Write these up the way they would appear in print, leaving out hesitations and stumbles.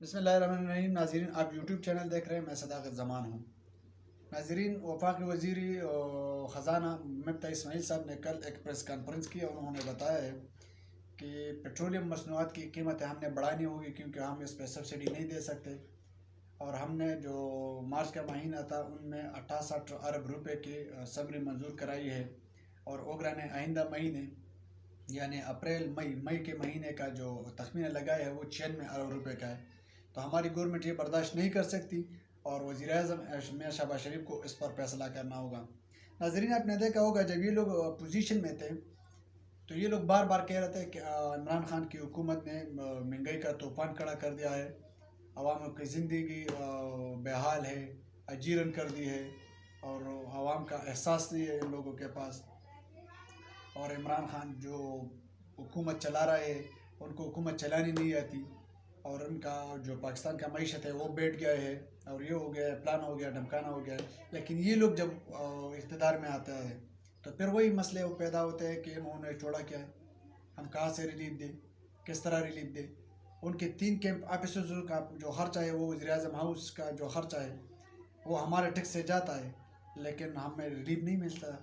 बिस्मिल्लाहिर्रहमानिर्रहीम। नाज़रीन, आप यूट्यूब चैनल देख रहे हैं, मैं सदाकत ज़मान हूँ। नाज़रीन, वफाकी वज़ीर ख़ज़ाना मुफ्ती इस्माइल साहब ने कल एक प्रेस कॉन्फ्रेंस की और उन्होंने बताया है कि पेट्रोलियम मसनूआत की कीमतें हमने बढ़ानी होगी क्योंकि हम इस पर सब्सिडी नहीं दे सकते। और हमने जो मार्च का महीना था उनमें 68 अरब रुपए की समरी मंजूर कराई है और ओगरा ने आइंदा महीने यानी अप्रैल मई के महीने का जो तखमीना लगाया है वो 96 अरब रुपए का है। तो हमारी गवर्नमेंट ये बर्दाश्त नहीं कर सकती और वज़ीर-ए-आज़म मियां शहबाज शरीफ को इस पर फैसला करना होगा। नाज़रीन, आपने देखा होगा जब ये लोग पोजीशन में थे तो ये लोग बार बार कह रहे थे कि इमरान खान की हुकूमत ने महंगाई का तूफ़ान खड़ा कर दिया है, अवाम की ज़िंदगी बेहाल है, अजीरन कर दी है और अवाम का एहसास नहीं है इन लोगों के पास। और इमरान खान जो हुकूमत चला रहे हैं उनको हुकूमत चलानी नहीं आती और उनका जो पाकिस्तान का मईशत है वो बैठ गया है और ये हो गया है, प्लान हो गया, धमकाना हो गया है। लेकिन ये लोग जब इक़्तिदार में आते हैं तो फिर वही मसले वो पैदा होते हैं कि उन्होंने छोड़ा क्या है, हम कहाँ से रिलीफ दें, किस तरह रिलीफ दें। उनके 3 कैंप ऑफिसर्स का जो खर्चा है वो वज़ीर-ए-आज़म हाउस का जो खर्चा है वो हमारे टैक्स से जाता है, लेकिन हमें रिलीफ नहीं मिलता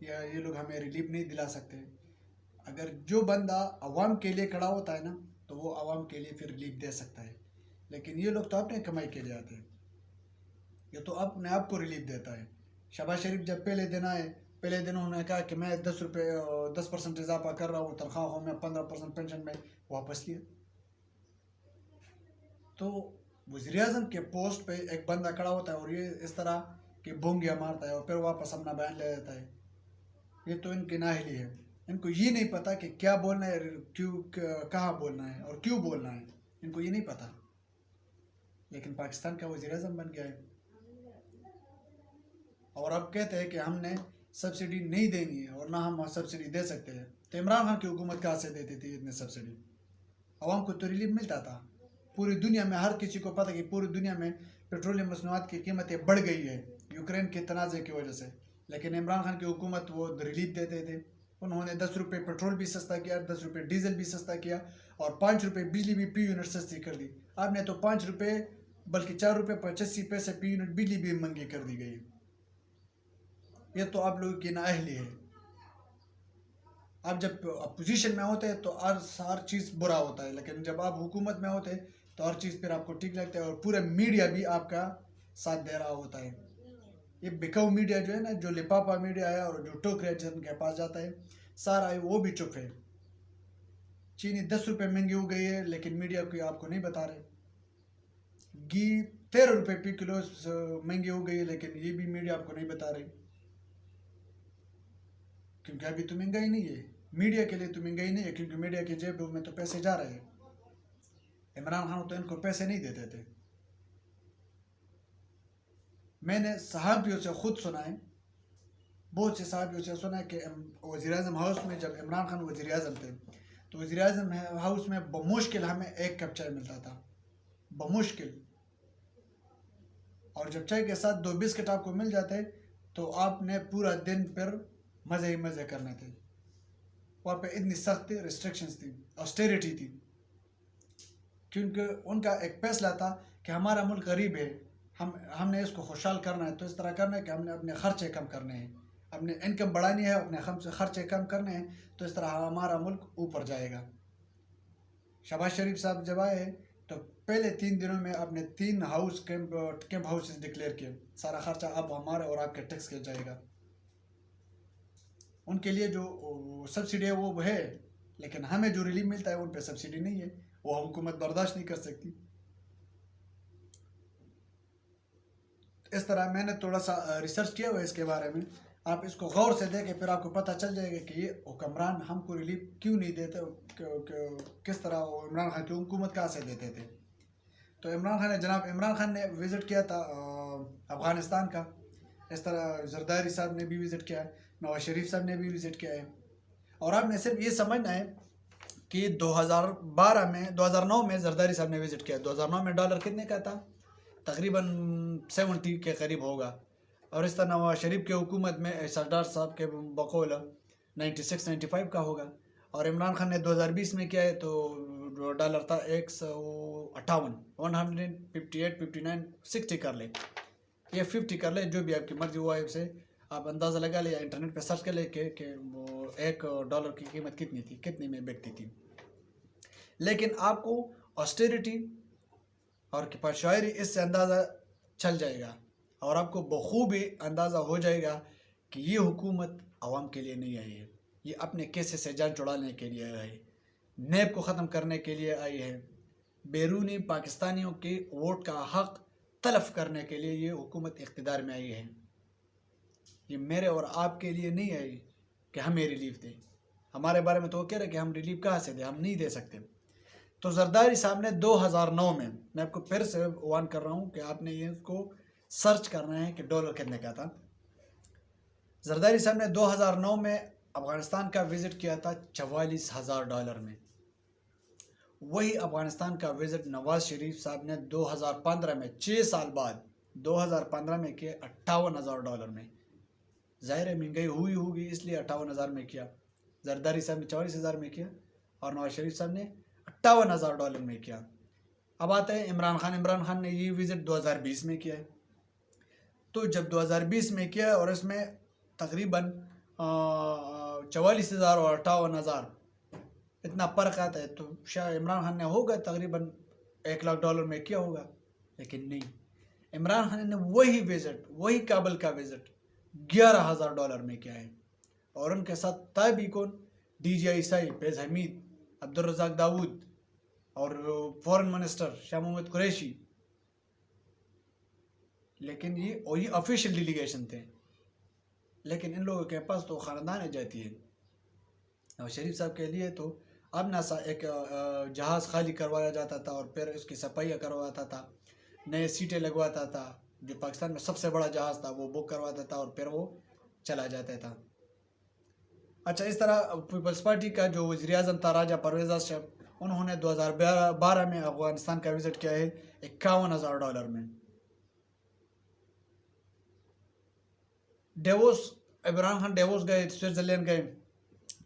या ये लोग हमें रिलीफ नहीं दिला सकते। अगर जो बंदा अवाम के लिए खड़ा होता है ना तो वो अवाम के लिए फिर रिलीफ दे सकता है, लेकिन ये लोग तो अपने कमाई के लिए आते हैं, ये तो अपने आप को रिलीफ देता है। शहबाज शरीफ जब पहले दिन आए, पहले दिन उन्होंने कहा कि मैं 10% इजाफा कर रहा हूँ तनख्वाहों में, 15% पेंशन में, वापस लिया। तो वज़ीर-ए-आज़म के पोस्ट पे एक बंदा खड़ा होता है और ये इस तरह की बोंगियाँ मारता है और फिर वापस अपना बयान ले लेता है। ये तो इनकी नाअहली है, इनको ये नहीं पता कि क्या बोलना है, क्यों, कहाँ बोलना है और क्यों बोलना है, इनको ये नहीं पता। लेकिन पाकिस्तान का वज़ीर-ए-आज़म बन गया है और अब कहते हैं कि हमने सब्सिडी नहीं देनी है और ना हम सब्सिडी दे सकते हैं। तो इमरान खान की हुकूमत कहाँ से देती थी इतनी सब्सिडी? आवाम को तो रिलीफ मिलता था। पूरी दुनिया में हर किसी को पता है कि पूरी दुनिया में पेट्रोलियम मसनूआत की कीमतें बढ़ गई है यूक्रेन के तनाज़े की वजह से, लेकिन इमरान खान की हुकूमत वो रिलीफ देते थे। उन्होंने 10 रुपये पेट्रोल भी सस्ता किया, 10 रुपये डीजल भी सस्ता किया और 5 रुपये बिजली भी पी यूनिट सस्ती कर दी। आपने तो 5 रुपये बल्कि 4 रुपये 85 पैसे पी यूनिट बिजली भी महंगी कर दी गई। ये तो आप लोगों की नाअहली है। आप जब अपोजिशन में होते हैं तो हर चीज़ बुरा होता है, लेकिन जब आप हुकूमत में होते हैं तो हर चीज़ फिर आपको ठीक लगता है और पूरा मीडिया भी आपका साथ दे रहा होता है। ये बिकाऊ मीडिया जो है ना, जो लिपापा मीडिया है और जो टोकरिया जिनके पास जाता है सारा है, वो भी चुप है। चीनी 10 रुपये महंगी हो गई है लेकिन मीडिया को आपको नहीं बता रहे। घी 13 रुपये फी किलो महंगी हो गई है लेकिन ये भी मीडिया आपको नहीं बता रही, क्योंकि अभी तो महंगाई नहीं है। मीडिया के लिए तो महंगाई नहीं है क्योंकि मीडिया की जेब में तो पैसे जा रहे हैं। इमरान खान तो इनको पैसे नहीं देते थे। मैंने सहाफ़ियों से खुद सुना है, बहुत से सहाफ़ियों से सुना है कि वज़ीर-ए-आज़म हाउस में जब इमरान खान वज़ीर-ए-आज़म थे तो वज़ीर-ए-आज़म हाउस में बमुश्किल हमें 1 कप चाय मिलता था, बमुश्किल। और जब चाय के साथ 2 बिस्किट आपको मिल जाते तो आपने पूरा दिन फिर मज़े ही मज़े करने थे। वहाँ पे इतनी सख्त रिस्ट्रिक्शंस थी, ऑस्टेरिटी थी, क्योंकि उनका एक फैसला था कि हमारा मुल्क गरीब है, हमने इसको खुशहाल करना है। तो इस तरह करना है कि हमने अपने खर्चे कम करने हैं, अपने इनकम बढ़ानी है, अपने खर्चे कम करने हैं, तो इस तरह हमारा मुल्क ऊपर जाएगा। शहबाज शरीफ साहब जब आए तो पहले 3 दिनों में अपने 3 कैंप हाउसेस डिक्लेयर किए, सारा खर्चा अब हमारे और आपके टैक्स के जाएगा। उनके लिए जो सब्सिडी है वो है, लेकिन हमें जो रिलीफ मिलता है उन पे सब्सिडी नहीं है, वो हुकूमत बर्दाश्त नहीं कर सकती। इस तरह मैंने थोड़ा सा रिसर्च किया हुआ है इसके बारे में, आप इसको गौर से देखें फिर आपको पता चल जाएगा कि ये हुक्मरान हमको रिलीफ क्यों नहीं देते, किस तरह वो इमरान खान की हुकूमत कहाँ से देते थे। तो जनाब इमरान खान ने विज़िट किया था अफ़गानिस्तान का, इस तरह जरदारी साहब ने भी विज़िट किया है, नवाज शरीफ साहब ने भी विज़िट किया है। और आपने सिर्फ ये समझना है कि 2009 में जरदारी साहब ने विज़िट किया। 2009 में डॉलर कितने का था? तकरीबन 70 के करीब होगा। और इस तरह नवाज शरीफ की हुकूमत में सरदार साहब के बकौल 96-95 का होगा। और इमरान खान ने 2020 में किया है तो जो डॉलर था 158, 158, 59, 60 कर ले, ये 50 कर ले, जो भी आपकी मर्जी हुआ है उसे आप अंदाज़ा लगा ले या इंटरनेट पे सर्च कर ले कि वो $1 की कीमत कितनी थी, कितनी में बिकती थी। लेकिन आपको ऑस्टेरिटी और किफायत इससे अंदाज़ा चल जाएगा और आपको बखूबी अंदाज़ा हो जाएगा कि ये हुकूमत आवाम के लिए नहीं आई है, ये अपने केसे से जान छुड़ाने के लिए आई है, नेब को ख़त्म करने के लिए आई है, बैरूनी पाकिस्तानियों के वोट का हक तलफ करने के लिए ये हुकूमत इक़्तिदार में आई है। ये मेरे और आपके लिए नहीं आई कि हमें रिलीफ दे। हमारे बारे में तो वो कह रहे कि हम रिलीफ कहाँ से दें, हम नहीं दे सकते। तो जरदारी साहब ने 2009 में, मैं आपको फिर से वार्न कर रहा हूँ कि आपने ये इसको सर्च करना है कि डॉलर कितने का था। जरदारी साहब ने 2009 में अफ़गानिस्तान का विज़िट किया था $44,000 में। वही अफ़गानिस्तान का विज़िट नवाज़ शरीफ साहब ने 2015 में, 6 साल बाद 2015 में किया $58,000 में। ज़ाहिर है महंगाई हुई होगी इसलिए 58,000 में किया। जरदारी साहब ने 44,000 में किया और नवाज़ शरीफ साहब ने $58,000 में किया। अब आते हैं इमरान खान ने ये विज़िट 2020 में किया है। तो जब 2020 में किया और इसमें तकरीबन 44,000 और 58,000 इतना फ़र्क आता है, तो शायद इमरान खान ने होगा तकरीबन $1,00,000 में किया होगा। लेकिन नहीं, इमरान खान ने वही विज़िट, वही काबुल का विज़िट $11,000 में किया है। और उनके साथ ताबी कौन, DGI फैज़ हमीद, अब्दुल रज़ाक दाऊद और फॉरेन मिनिस्टर शाह महमूद कुरैशी। लेकिन ये ऑफिशियल डेलीगेशन थे, लेकिन इन लोगों के पास तो ख़ानदान जाती है। और शरीफ साहब के लिए तो अब ना सा एक जहाज़ खाली करवाया जाता था और फिर उसकी सफाइयाँ करवाता था, नए सीटें लगवाता था, जो पाकिस्तान में सबसे बड़ा जहाज़ था वो बुक करवाता था और फिर वो चला जाता था। अच्छा, इस तरह पीपल्स पार्टी का जो वज़ीर आज़म था राजा परवेज़ अशरफ, उन्होंने 2012 में अफ़गानिस्तान का विज़िट किया है $51,000 में। डेवोस, इमरान खान डेवोस गए, स्विट्ज़रलैंड गए,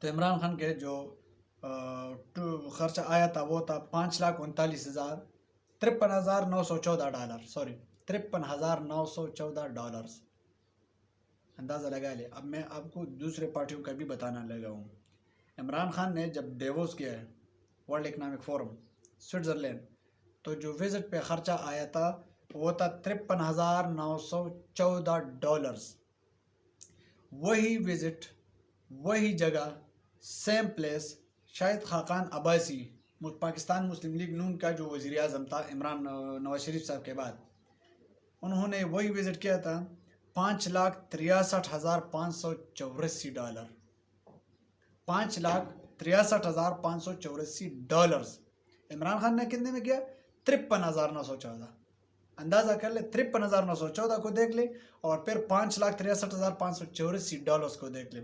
तो इमरान खान के जो खर्चा आया था वो था $5,39,000, $53,914, सॉरी $53,914। अंदाज़ा लगा ले। अब मैं आपको दूसरे पार्टियों का भी बताना लगा हूँ। इमरान खान ने जब डेवोस किया है, वर्ल्ड इकनॉमिक फोरम स्विट्ज़रलैंड, तो जो विज़िट पे ख़र्चा आया था वो था $53,914। वही विज़िट, वही जगह, सेम प्लेस, शाहिद खाकान अब्बासी, पाकिस्तान मुस्लिम लीग नून का जो वज़ीर आज़म था नवाज शरीफ साहब के बाद, उन्होंने वही विज़िट किया था $5,63,584। $5,63,584। इमरान खान ने कितने में किया? 53,914। अंदाज़ा कर ले, 53,914 को देख ले और फिर $5,63,584 को देख ले।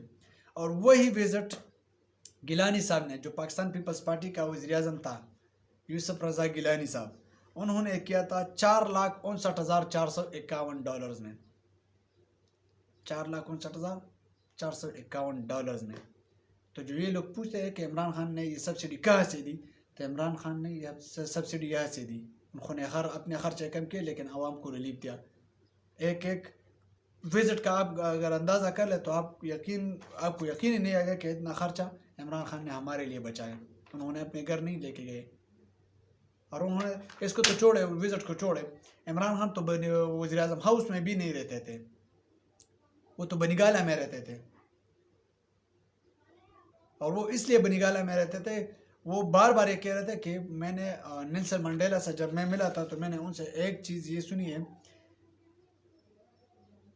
और वही विज़िट गिलानी साहब ने, जो पाकिस्तान पीपल्स पार्टी का वज़ीर आज़म था, यूसुफ रज़ा गिलानी साहब, उन्होंने किया था $4,59,451 में। $4,59,451 में। तो जो ये लोग पूछते हैं कि इमरान खान ने ये सब्सिडी कहाँ से दी, तो इमरान खान ने ये सब्सिडी यहाँ से दी। उन्होंने अपने खर्चे कम किए लेकिन आवाम को रिलीफ दिया। एक एक विज़िट का आप अगर अंदाज़ा कर ले तो आपको यकीन ही नहीं आएगा कि इतना खर्चा इमरान खान ने हमारे लिए बचाया। उन्होंने अपने घर नहीं लेके गए। और उन्होंने इसको तो छोड़े, विज़िट को छोड़े, इमरान खान तो वज़ीर आज़म हाउस में भी नहीं रहते थे, वो तो बनीगाला में रहते थे। और वो इसलिए बनीगाला में रहते थे, वो बार बार ये कह रहे थे कि मैंने नेल्सन मंडेला से जब मैं मिला था तो मैंने उनसे एक चीज़ ये सुनी है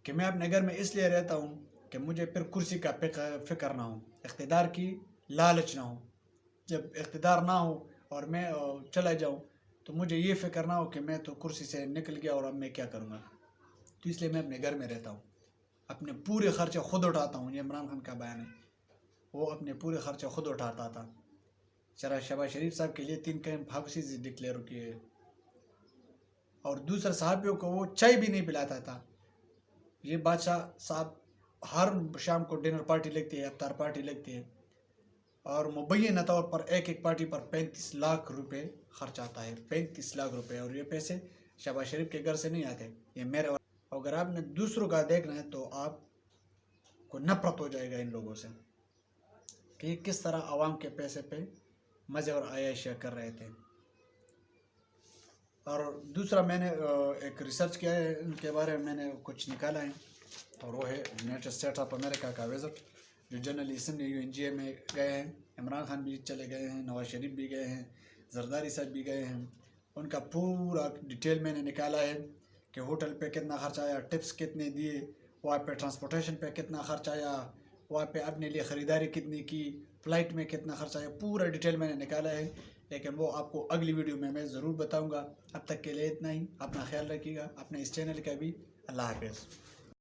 कि मैं अपने घर में इसलिए रहता हूँ कि मुझे फिर कुर्सी का फिक्र ना हो, इक़्तिदार की लालच ना हो। जब इक़्तिदार ना हो और मैं चला जाऊँ तो मुझे ये फ़िक्र ना हो कि मैं तो कुर्सी से निकल गया और अब मैं क्या करूँगा। तो इसलिए मैं अपने घर में रहता हूँ, अपने पूरे खर्चे खुद उठाता हूँ। ये इमरान खान का बयान है, वो अपने पूरे खर्चे खुद उठाता था। शहबाज शरीफ साहब के लिए 3 कैंप हाउसेस डिक्लेयर किए और दूसरे साहबियों को वो चाय भी नहीं पिलाता था। ये बादशाह साहब हर शाम को डिनर पार्टी लगती है, अफ्तार पार्टी लगती है और मुबैना तौर पर एक एक पार्टी पर 35 लाख रुपए खर्च आता है। 35 लाख रुपए। और ये पैसे शहबाज शरीफ के घर से नहीं आते, ये मेरे। अगर आपने दूसरों का देखना है तो आपको नफरत हो जाएगा इन लोगों से कि किस तरह आवाम के पैसे पे मज़े और आयाशिया कर रहे थे। और दूसरा मैंने एक रिसर्च किया है इनके बारे में, मैंने कुछ निकाला है, और वो है यूनाइटेड स्टेट्स ऑफ अमेरिका का विज़िट, जो जनरल इसम UNGA में गए हैं। इमरान खान भी चले गए हैं, नवाज शरीफ भी गए हैं, जरदारी साहब भी गए हैं। उनका पूरा डिटेल मैंने निकाला है कि होटल पे कितना खर्च आया, टिप्स कितने दिए, वहाँ पे ट्रांसपोर्टेशन पे कितना खर्च आया, वहाँ पे अपने लिए ख़रीदारी कितनी की, फ़्लाइट में कितना खर्च आया, पूरा डिटेल मैंने निकाला है। लेकिन वो आपको अगली वीडियो में मैं ज़रूर बताऊँगा। अब तक के लिए इतना ही। अपना ख्याल रखिएगा, अपने इस चैनल का भी। अल्लाह हाफ़िज़।